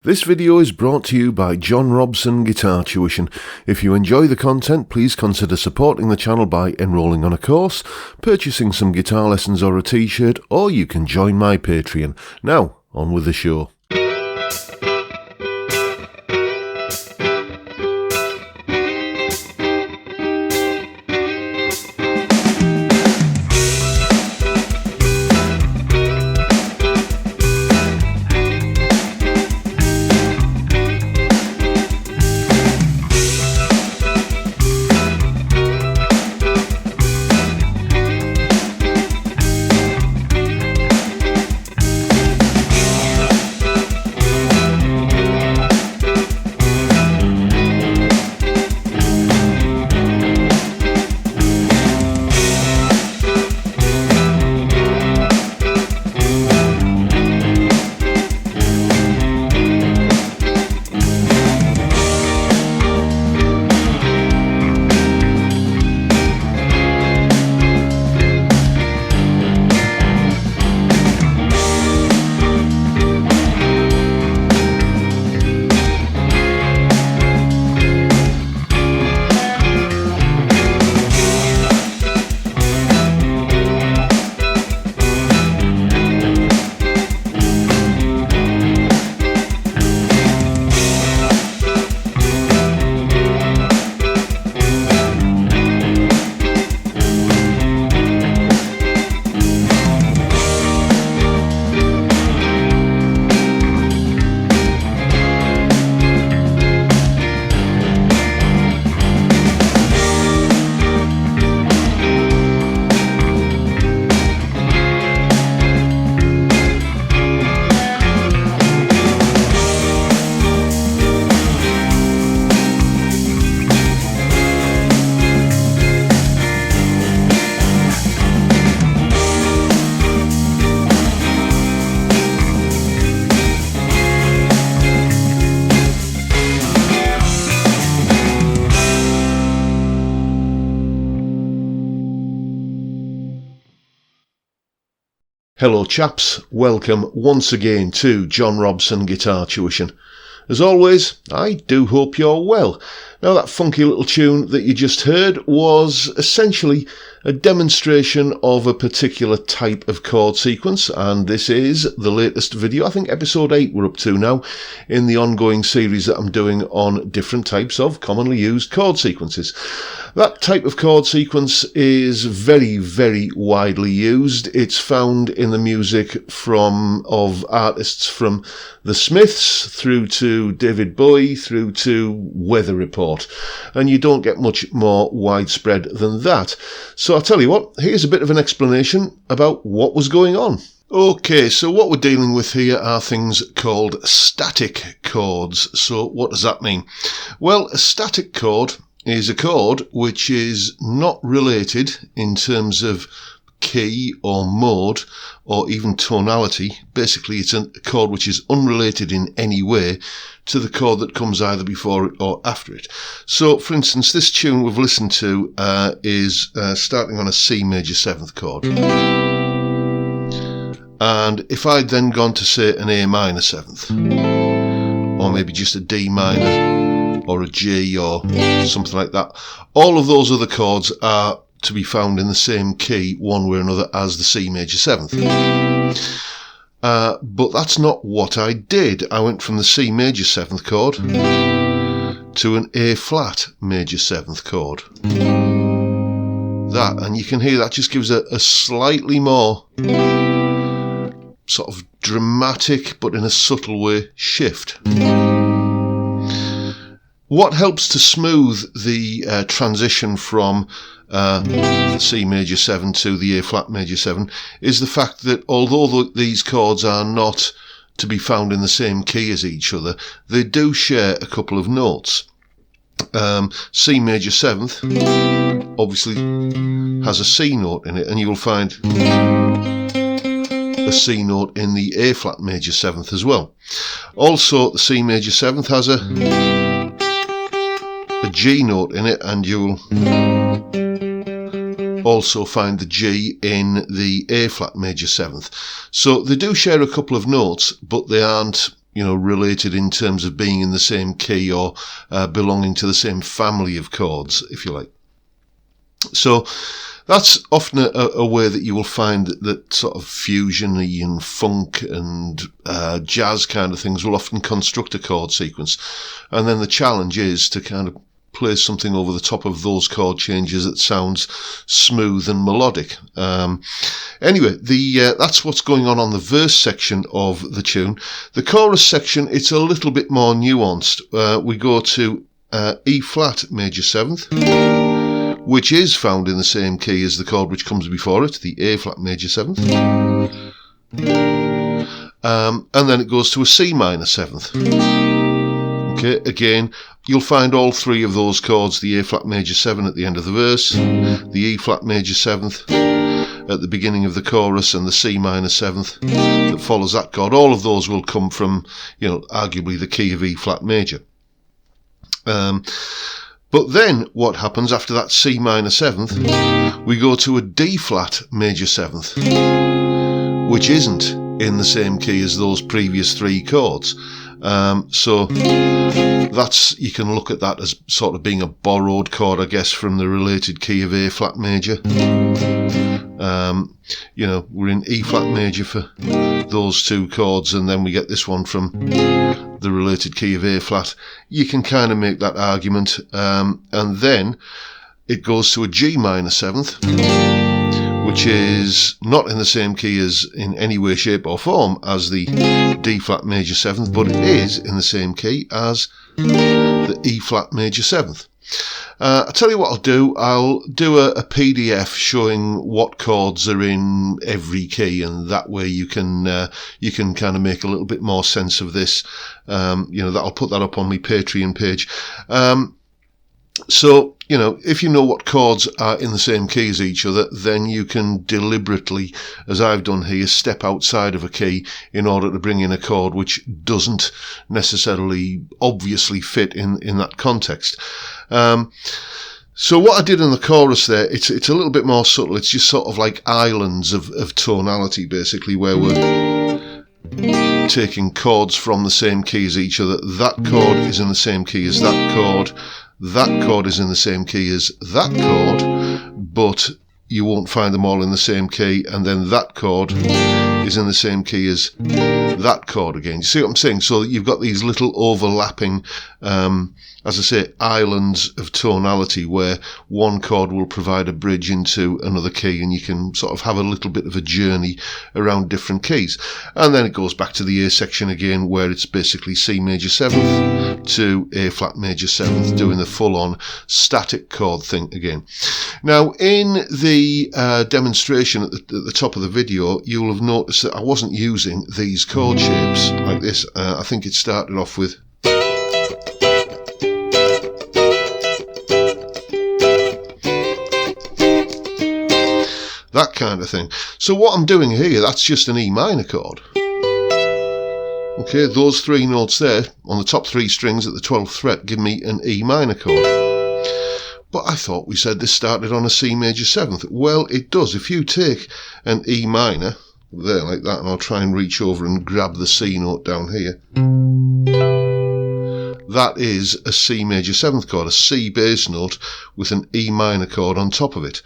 This video is brought to you by John Robson Guitar Tuition. If you enjoy the content, please consider supporting the channel by enrolling on a course, purchasing some guitar lessons or a t-shirt, or you can join my Patreon. Now, on with the show. Hello chaps, welcome once again to John Robson Guitar Tuition. As always, I do hope you're well. Now that funky little tune that you just heard was essentially a demonstration of a particular type of chord sequence, and this is the latest video, I think episode 8 we're up to now, in the ongoing series that I'm doing on different types of commonly used chord sequences. That type of chord sequence is very, very widely used. It's found in the music of artists from the Smiths through to David Bowie through to Weather Report, and you don't get much more widespread than that. So I'll tell you what, here's a bit of an explanation about what was going on. Okay, so what we're dealing with here are things called static chords. So what does that mean? Well, a static chord is a chord which is not related in terms of key or mode or even tonality. Basically, it's a chord which is unrelated in any way to the chord that comes either before it or after it. So, for instance, this tune we've listened to is starting on a C major 7th chord. And if I'd then gone to, say, an A minor 7th, or maybe just a D minor, or a G, or something like that, all of those other chords are to be found in the same key one way or another as the C major 7th. But that's not what I did. I went from the C major 7th chord to an A flat major 7th chord. That, and you can hear that just gives a slightly more sort of dramatic, but in a subtle way, shift. What helps to smooth the transition from the C major 7 to the A flat major 7 is the fact that although these chords are not to be found in the same key as each other, they do share a couple of notes. C major 7th obviously has a C note in it, and you will find a C note in the A flat major 7th as well. Also, the C major 7th has a G note in it, and you'll also find the G in the A flat major 7th. So they do share a couple of notes, but they aren't related in terms of being in the same key or belonging to the same family of chords, if you like. So that's often a way that you will find that sort of fusion-y and funk and jazz kind of things will often construct a chord sequence. And then the challenge is to kind of play something over the top of those chord changes that sounds smooth and melodic. Anyway, that's what's going on the verse section of the tune. The chorus section, it's a little bit more nuanced. We go to E flat major 7th, which is found in the same key as the chord which comes before it, the A flat major 7th. And then it goes to a C minor 7th. Okay, again, you'll find all three of those chords, the A flat major 7 at the end of the verse, the E flat major 7th at the beginning of the chorus, and the C minor 7th that follows that chord. All of those will come from, arguably the key of E flat major. But then what happens after that C minor 7th, we go to a D flat major 7th, which isn't in the same key as those previous three chords. So you can look at that as sort of being a borrowed chord, I guess, from the related key of A flat major. We're in E flat major for those two chords, and then we get this one from the related key of A flat. You can kind of make that argument, and then it goes to a G minor 7th, which is not in the same key as in any way, shape or form as the D flat major 7th, but it is in the same key as the E flat major 7th. I'll tell you what I'll do a PDF showing what chords are in every key, and that way you can kind of make a little bit more sense of this. I'll put that up on my Patreon page. So, if you know what chords are in the same key as each other, then you can deliberately, as I've done here, step outside of a key in order to bring in a chord which doesn't necessarily obviously fit in that context. So what I did in the chorus there, it's a little bit more subtle. It's just sort of like islands of tonality, basically, where we're taking chords from the same key as each other. That chord is in the same key as that chord. That chord is in the same key as that chord, but you won't find them all in the same key, and then that chord is in the same key as that chord again. You see what I'm saying? So you've got these little overlapping, as I say, islands of tonality where one chord will provide a bridge into another key, and you can sort of have a little bit of a journey around different keys. And then it goes back to the A section again, where it's basically C major 7th to A flat major 7th, doing the full-on static chord thing again. Now, in the demonstration at the top of the video, you'll have noticed that I wasn't using these chord shapes like this. I think it started off with that kind of thing. So what I'm doing here, that's just an E minor chord. Okay, those three notes there on the top three strings at the 12th fret give me an E minor chord. But I thought we said this started on a C major 7th. Well, it does. If you take an E minor there like that, and I'll try and reach over and grab the C note down here, that is a C major 7th chord, a C bass note with an E minor chord on top of it.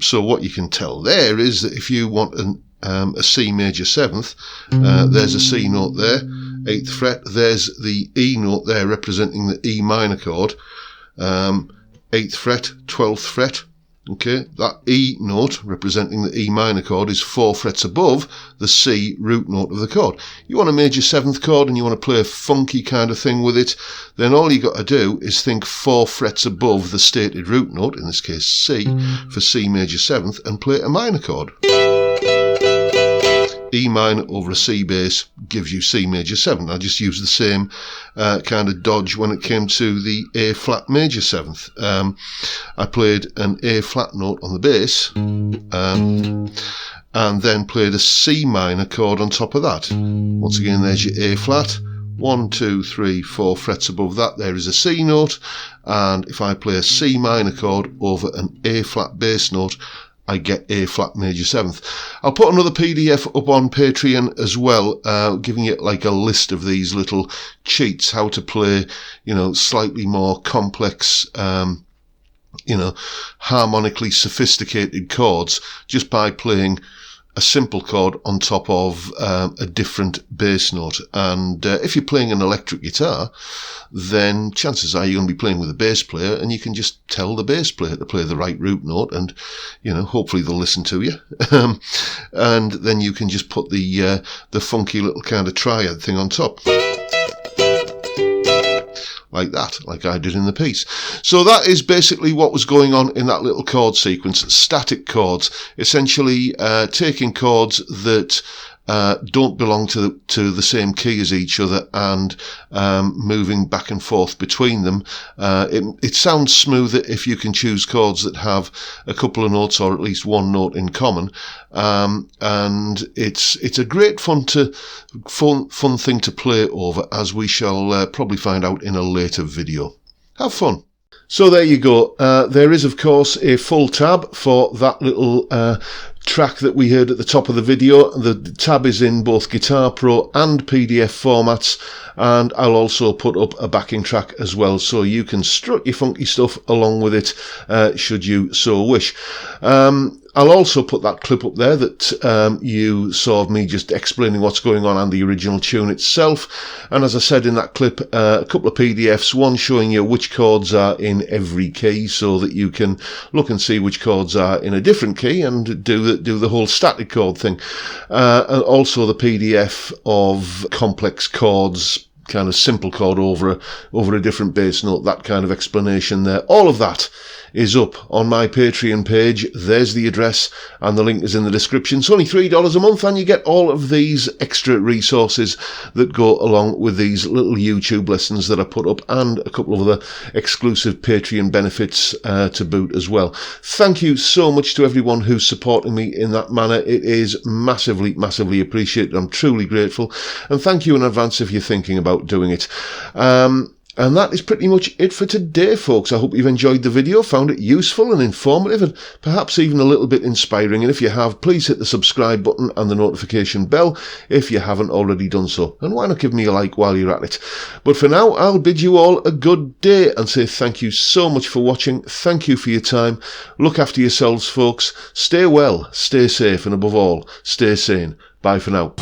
So what you can tell there is that if you want a C major 7th, there's a C note there, 8th fret, there's the E note there representing the E minor chord, 8th fret, 12th fret. Okay, that E note representing the E minor chord is 4 frets above the C root note of the chord. You want a major 7th chord and you want to play a funky kind of thing with it, then all you got to do is think 4 frets above the stated root note, in this case C, for C major 7th, and play a minor chord. E minor over a C bass gives you C major 7. I just used the same kind of dodge when it came to the A flat major 7th. I played an A flat note on the bass and then played a C minor chord on top of that. Once again, there's your A flat. 1, 2, 3, 4 frets above that there is a C note, and if I play a C minor chord over an A flat bass note, I get A flat major 7th. I'll put another PDF up on Patreon as well, giving it like a list of these little cheats, how to play, you know, slightly more complex, you know, harmonically sophisticated chords just by playing a simple chord on top of a different bass note. And if you're playing an electric guitar, then chances are you're going to be playing with a bass player, and you can just tell the bass player to play the right root note, and, you know, hopefully they'll listen to you. And then you can just put the funky little kind of triad thing on top. Like that, like I did in the piece. So that is basically what was going on in that little chord sequence. Static chords, essentially taking chords that don't belong to the same key as each other, and moving back and forth between them. It sounds smoother if you can choose chords that have a couple of notes or at least one note in common. And it's a great fun thing to play over, as we shall probably find out in a later video. Have fun. So there you go. There is, of course, a full tab for that little track that we heard at the top of the video. The tab is in both Guitar Pro and PDF formats, and I'll also put up a backing track as well, so you can strut your funky stuff along with it, should you so wish. I'll also put that clip up there that you saw of me just explaining what's going on and the original tune itself. And as I said in that clip, a couple of PDFs, one showing you which chords are in every key, so that you can look and see which chords are in a different key and do the whole static chord thing. And also the PDF of complex chords, kind of simple chord over a different bass note, that kind of explanation there. All of that is up on my Patreon page. There's the address, and the link is in the description. It's only $3 a month, and you get all of these extra resources that go along with these little YouTube lessons that I put up, and a couple of other exclusive Patreon benefits to boot as well. Thank you so much to everyone who's supporting me in that manner. It is massively, massively appreciated. I'm truly grateful, and thank you in advance if you're thinking about doing it. And that is pretty much it for today, folks. I hope you've enjoyed the video, found it useful and informative, and perhaps even a little bit inspiring. And if you have, please hit the subscribe button and the notification bell if you haven't already done so. And why not give me a like while you're at it? But for now, I'll bid you all a good day and say thank you so much for watching. Thank you for your time. Look after yourselves, folks. Stay well, stay safe, and above all, stay sane. Bye for now.